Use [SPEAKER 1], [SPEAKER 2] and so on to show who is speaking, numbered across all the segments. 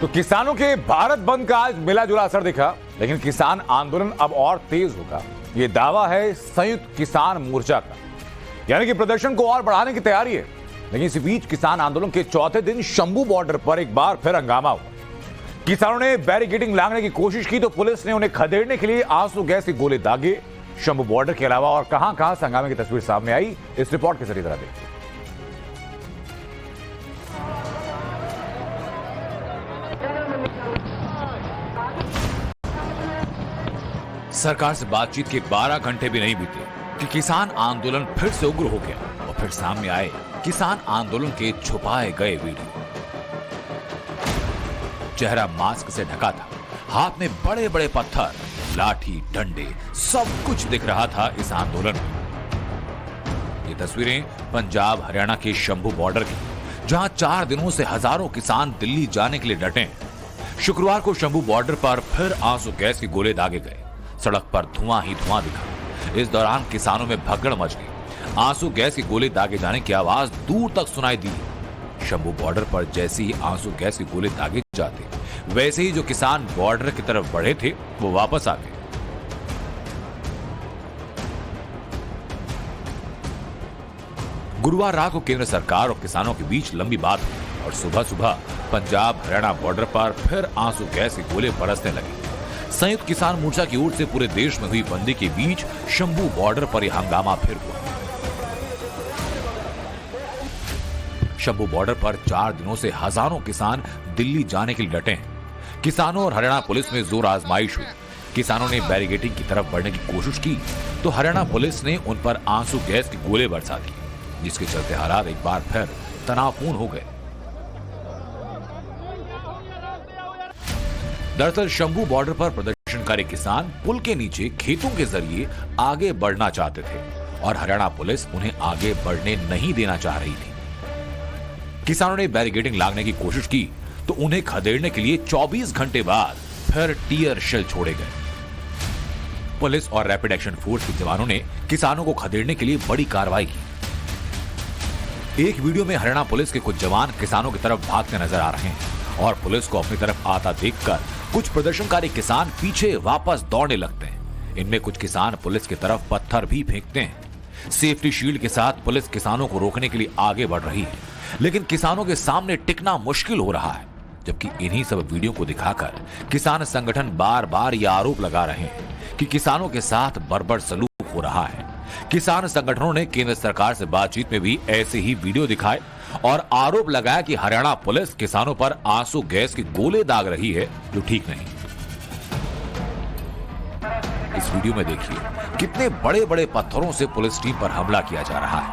[SPEAKER 1] तो किसानों के भारत बंद का आज मिला जुला असर दिखा, लेकिन किसान आंदोलन अब और तेज होगा, ये दावा है संयुक्त किसान मोर्चा का। यानी कि प्रदर्शन को और बढ़ाने की तैयारी है। लेकिन इसी बीच किसान आंदोलन के चौथे दिन शंभू बॉर्डर पर एक बार फिर हंगामा हुआ। किसानों ने बैरिकेडिंग लांघने की कोशिश की तो पुलिस ने उन्हें खदेड़ने के लिए आंसू गैस के गोले दागे। शंभू बॉर्डर के अलावा और कहां से हंगामे की तस्वीर सामने आई, इस रिपोर्ट के जरिए देखिए। सरकार से बातचीत के 12 घंटे भी नहीं बीते कि किसान आंदोलन फिर से उग्र हो गया और फिर सामने आए किसान आंदोलन के छुपाए गए वीडियो। चेहरा मास्क से ढका था, हाथ में बड़े बड़े पत्थर, लाठी, डंडे, सब कुछ दिख रहा था इस आंदोलन में। ये तस्वीरें पंजाब हरियाणा के शंभू बॉर्डर की, जहां 4 दिनों से हजारों किसान दिल्ली जाने के लिए डटे हैं। शुक्रवार को शंभू बॉर्डर पर फिर आंसू गैस के गोले दागे गए। सड़क पर धुआं ही धुआं दिखा। इस दौरान किसानों में भगदड़ मच गई। आंसू गैस के गोले दागे जाने की आवाज दूर तक सुनाई दी। शंभू बॉर्डर पर जैसे ही आंसू गैस के गोले दागे जाते, वैसे ही जो किसान बॉर्डर की तरफ बढ़े थे वो वापस आ गए। गुरुवार रात को केंद्र सरकार और किसानों के बीच लंबी बात हुई और सुबह सुबह पंजाब हरियाणा बॉर्डर पर फिर आंसू गैस के गोले बरसने लगे। संयुक्त किसान मोर्चा की ओर से पूरे देश में हुई बंदी के बीच शंभू बॉर्डर पर यह हंगामा फिर हुआ। शंभू बॉर्डर पर 4 दिनों से हजारों किसान दिल्ली जाने के लिए डटे हैं। किसानों और हरियाणा पुलिस में जोर आजमाइश हुई। किसानों ने बैरिकेडिंग की तरफ बढ़ने की कोशिश की तो हरियाणा पुलिस ने उन पर आंसू गैस के गोले बरसा दिए, जिसके चलते हालात एक बार फिर तनावपूर्ण हो गए। दरअसल शंभू बॉर्डर पर प्रदर्शनकारी किसान पुल के नीचे खेतों के जरिए आगे बढ़ना चाहते थे और हरियाणा पुलिस उन्हें आगे बढ़ने नहीं देना चाह रही थी। किसानों ने बैरिकेडिंग लांघने की कोशिश की तो उन्हें खदेड़ने के लिए 24 घंटे बाद फिर टीयर शेल छोड़े गए। पुलिस और रैपिड एक्शन फोर्स के जवानों ने किसानों को खदेड़ने के लिए बड़ी कार्रवाई की। एक वीडियो में हरियाणा पुलिस के कुछ जवान किसानों की तरफ भागते नजर आ रहे हैं और पुलिस को अपनी तरफ आता देखकर कुछ प्रदर्शनकारी किसान पीछे वापस दौड़ने लगते हैं। इनमें कुछ किसान पुलिस की तरफ पत्थर भी फेंकते हैं। सेफ्टी शील्ड के साथ पुलिस किसानों को रोकने के लिए आगे बढ़ रही है, लेकिन किसानों के सामने टिकना मुश्किल हो रहा है। जबकि इन्हीं सब वीडियो को दिखाकर किसान संगठन बार बार यह आरोप लगा रहे हैं कि किसानों के साथ बर्बर सलूक हो रहा है। किसान संगठनों ने केंद्र सरकार से बातचीत में भी ऐसे ही वीडियो दिखाए और आरोप लगाया कि हरियाणा पुलिस किसानों पर आंसू गैस के गोले दाग रही है, जो ठीक नहीं। इस वीडियो में देखिए कितने बड़े बड़े पत्थरों से पुलिस टीम पर हमला किया जा रहा है।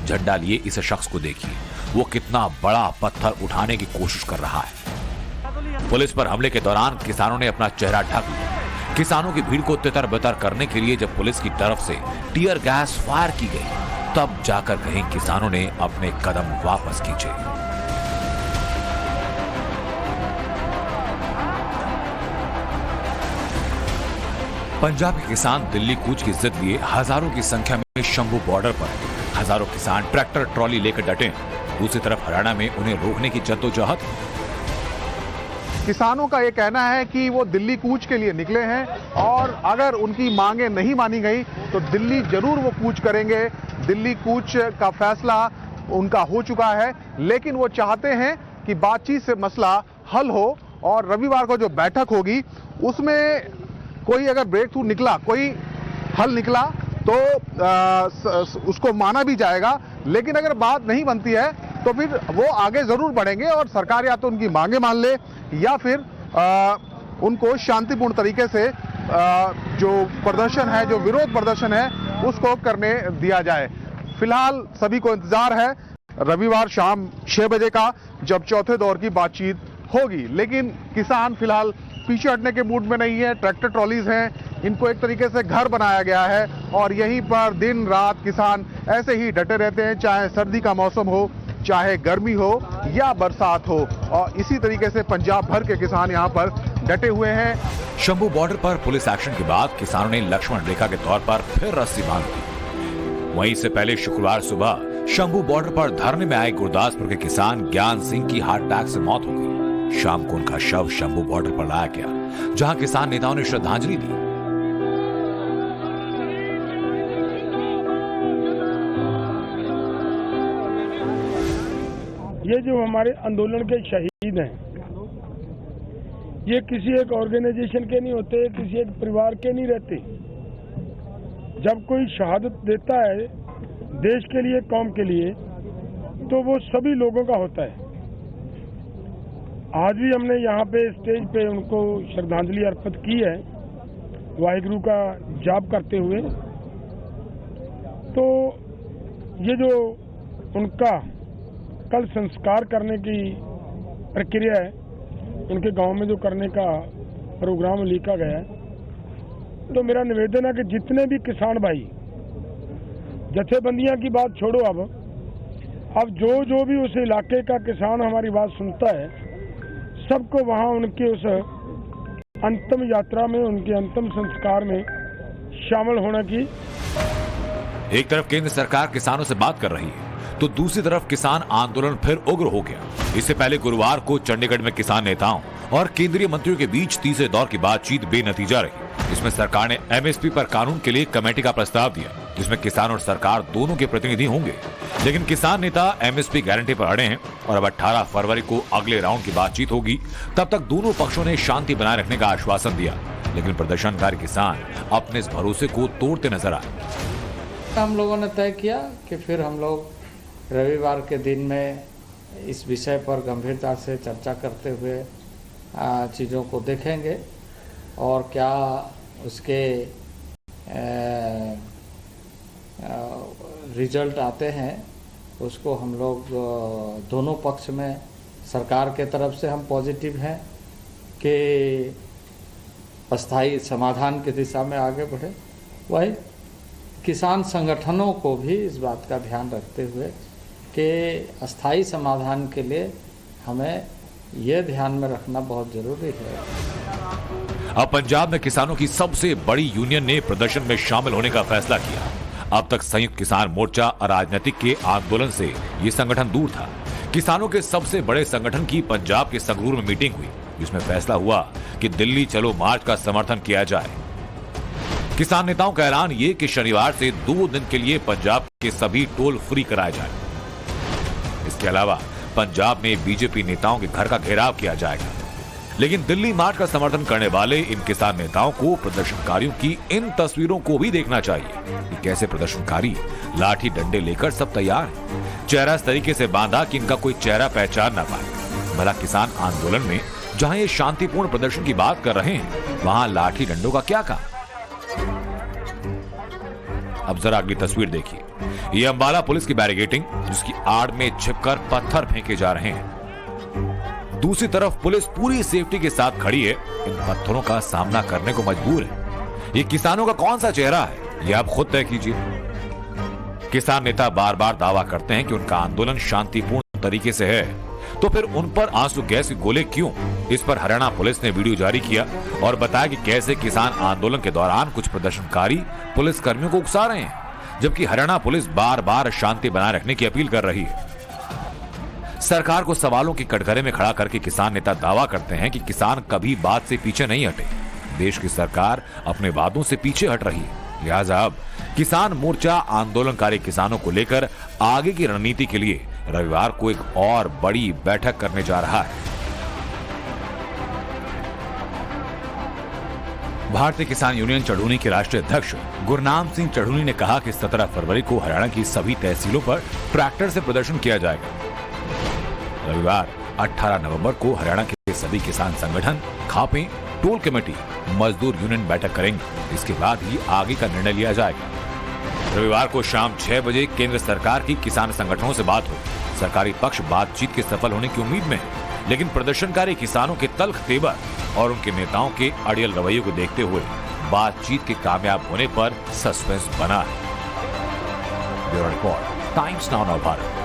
[SPEAKER 1] झंडा लिए इस शख्स को देखिए, वो कितना बड़ा पत्थर उठाने की कोशिश कर रहा है। पुलिस पर हमले के दौरान किसानों ने अपना चेहरा ढक लिया। किसानों की भीड़ को तितर बितर करने के लिए जब पुलिस की तरफ से टीयर गैस फायर की गई, तब जाकर कहीं किसानों ने अपने कदम वापस खींचे। पंजाब के किसान दिल्ली कूच की जिद लिए हजारों की संख्या में शंभू बॉर्डर पर हजारों किसान ट्रैक्टर ट्रॉली लेकर डटे। दूसरी तरफ हरियाणा में उन्हें रोकने की जद्दोजहद।
[SPEAKER 2] किसानों का ये कहना है कि वो दिल्ली कूच के लिए निकले हैं और अगर उनकी मांगे नहीं मानी गई तो दिल्ली जरूर वो कूच करेंगे। दिल्ली कूच का फैसला उनका हो चुका है, लेकिन वो चाहते हैं कि बातचीत से मसला हल हो और रविवार को जो बैठक होगी उसमें कोई अगर ब्रेक थ्रू निकला, कोई हल निकला तो उसको माना भी जाएगा। लेकिन अगर बात नहीं बनती है तो फिर वो आगे जरूर बढ़ेंगे और सरकार या तो उनकी मांगे मान ले या फिर उनको शांतिपूर्ण तरीके से जो प्रदर्शन है, जो विरोध प्रदर्शन है, उसको करने दिया जाए। फिलहाल सभी को इंतजार है रविवार शाम 6 बजे का, जब चौथे दौर की बातचीत होगी। लेकिन किसान फिलहाल पीछे हटने के मूड में नहीं है। ट्रैक्टर ट्रॉलीज हैं, इनको एक तरीके से घर बनाया गया है और यहीं पर दिन रात किसान ऐसे ही डटे रहते हैं, चाहे सर्दी का मौसम हो, चाहे गर्मी हो या बरसात हो। और इसी तरीके से पंजाब भर के किसान यहाँ पर डटे हुए हैं।
[SPEAKER 1] शंभू बॉर्डर पर पुलिस एक्शन के बाद किसानों ने लक्ष्मण रेखा के तौर पर फिर रस्सी बांध दी। वहीं से पहले शुक्रवार सुबह शंभू बॉर्डर पर धरने में आए गुरदासपुर के किसान ज्ञान सिंह की हार्ट अटैक से मौत हो गई। शाम को उनका शव शंभू बॉर्डर पर लाया गया, जहां किसान नेताओं ने श्रद्धांजलि दी।
[SPEAKER 3] ये जो हमारे आंदोलन के शहीद हैं, ये किसी एक ऑर्गेनाइजेशन के नहीं होते, किसी एक परिवार के नहीं रहते। जब कोई शहादत देता है देश के लिए, कौम के लिए, तो वो सभी लोगों का होता है। आज भी हमने यहाँ पे स्टेज पे उनको श्रद्धांजलि अर्पित की है, वाहिगुरु का जाप करते हुए। तो ये जो उनका कल संस्कार करने की प्रक्रिया है, उनके गांव में जो करने का प्रोग्राम लिखा गया है, तो मेरा निवेदन है कि जितने भी किसान भाई, जथेबंदियां की बात छोड़ो, अब जो भी उस इलाके का किसान हमारी बात सुनता है, सबको वहां उनके उस अंतिम यात्रा में, उनके अंतिम संस्कार में शामिल होने की।
[SPEAKER 1] एक तरफ केंद्र सरकार किसानों से बात कर रही है, तो दूसरी तरफ किसान आंदोलन फिर उग्र हो गया। इससे पहले गुरुवार को चंडीगढ़ में किसान नेताओं और केंद्रीय मंत्रियों के बीच तीसरे दौर की बातचीत बेनतीजा रही। इसमें सरकार ने एमएसपी पर कानून के लिए कमेटी का प्रस्ताव दिया, जिसमें किसान और सरकार दोनों के प्रतिनिधि होंगे। लेकिन किसान नेता एमएसपी गारंटी पर अड़े हैं और अब 18 फरवरी को अगले राउंड की बातचीत होगी। तब तक दोनों पक्षों ने शांति बनाए रखने का आश्वासन दिया, लेकिन प्रदर्शनकारी किसान अपने इस भरोसे को तोड़ते नजर आए।
[SPEAKER 4] हम लोगों ने तय किया कि फिर हम लोग रविवार के दिन में इस विषय पर गंभीरता से चर्चा करते हुए चीज़ों को देखेंगे और क्या उसके रिजल्ट आते हैं, उसको हम लोग दोनों पक्ष में, सरकार के तरफ से हम पॉजिटिव हैं कि अस्थायी समाधान की दिशा में आगे बढ़े। वही किसान संगठनों को भी इस बात का ध्यान रखते हुए कि अस्थायी समाधान के लिए हमें यह ध्यान में रखना बहुत जरूरी है।
[SPEAKER 1] अब पंजाब में किसानों की सबसे बड़ी यूनियन ने प्रदर्शन में शामिल होने का फैसला किया। अब तक संयुक्त किसान मोर्चा अराजनीतिक के आंदोलन से ये संगठन दूर था। किसानों के सबसे बड़े संगठन की पंजाब के संगरूर में मीटिंग हुई, जिसमें फैसला हुआ कि दिल्ली चलो मार्च का समर्थन किया जाए। किसान नेताओं का ऐलान ये कि शनिवार से 2 दिन के लिए पंजाब के सभी टोल फ्री कराए जाए। इसके अलावा पंजाब में बीजेपी नेताओं के घर का घेराव किया जाएगा। लेकिन दिल्ली मार्च का समर्थन करने वाले इन किसान नेताओं को प्रदर्शनकारियों की इन तस्वीरों को भी देखना चाहिए कि कैसे प्रदर्शनकारी लाठी डंडे लेकर सब तैयार हैं। चेहरा इस तरीके से बांधा कि इनका कोई चेहरा पहचान ना पाए। भला किसान आंदोलन में जहां ये शांतिपूर्ण प्रदर्शन की बात कर रहे हैं, वहां लाठी डंडों का क्या काम? अब जरा अगली तस्वीर देखिए। ये अंबाला पुलिस की बैरिकेडिंग, जिसकी आड़ में छिपकर पत्थर फेंके जा रहे हैं। दूसरी तरफ पुलिस पूरी सेफ्टी के साथ खड़ी है, इन पत्थरों का सामना करने को मजबूर है। ये किसानों का कौन सा चेहरा है, ये आप खुद तय कीजिए। किसान नेता बार बार दावा करते हैं कि उनका आंदोलन शांतिपूर्ण तरीके से है, तो फिर उन पर आंसू गैस के गोले क्यों? इस पर हरियाणा पुलिस ने वीडियो जारी किया और बताया कि कैसे किसान आंदोलन के दौरान कुछ प्रदर्शनकारी पुलिस कर्मियों को उकसा रहे हैं, जबकि हरियाणा पुलिस बार बार शांति बनाए रखने की अपील कर रही है। सरकार को सवालों की कटघरे में खड़ा करके किसान नेता दावा करते हैं कि किसान कभी बात से पीछे नहीं हटे। देश की सरकार अपने वादों से पीछे हट रही है, लिहाजा अब किसान मोर्चा आंदोलनकारी किसानों को लेकर आगे की रणनीति के लिए रविवार को एक और बड़ी बैठक करने जा रहा है। भारतीय किसान यूनियन चढ़ूनी के राष्ट्रीय अध्यक्ष गुरनाम सिंह चढ़ूनी ने कहा कि 17 फरवरी को हरियाणा की सभी तहसीलों पर ट्रैक्टर से प्रदर्शन किया जाएगा। रविवार 18 नवंबर को हरियाणा के सभी किसान संगठन, खापें, टोल कमेटी, मजदूर यूनियन बैठक करेंगे। इसके बाद ही आगे का निर्णय लिया जाएगा। रविवार को शाम 6 बजे केंद्र सरकार की किसान संगठनों से बात होगी। सरकारी पक्ष बातचीत के सफल होने की उम्मीद में है, लेकिन प्रदर्शनकारी किसानों के तल्ख तेवर और उनके नेताओं के अड़ियल रवैये को देखते हुए बातचीत के कामयाब होने पर सस्पेंस बना है। Bureau report, times now Bharat.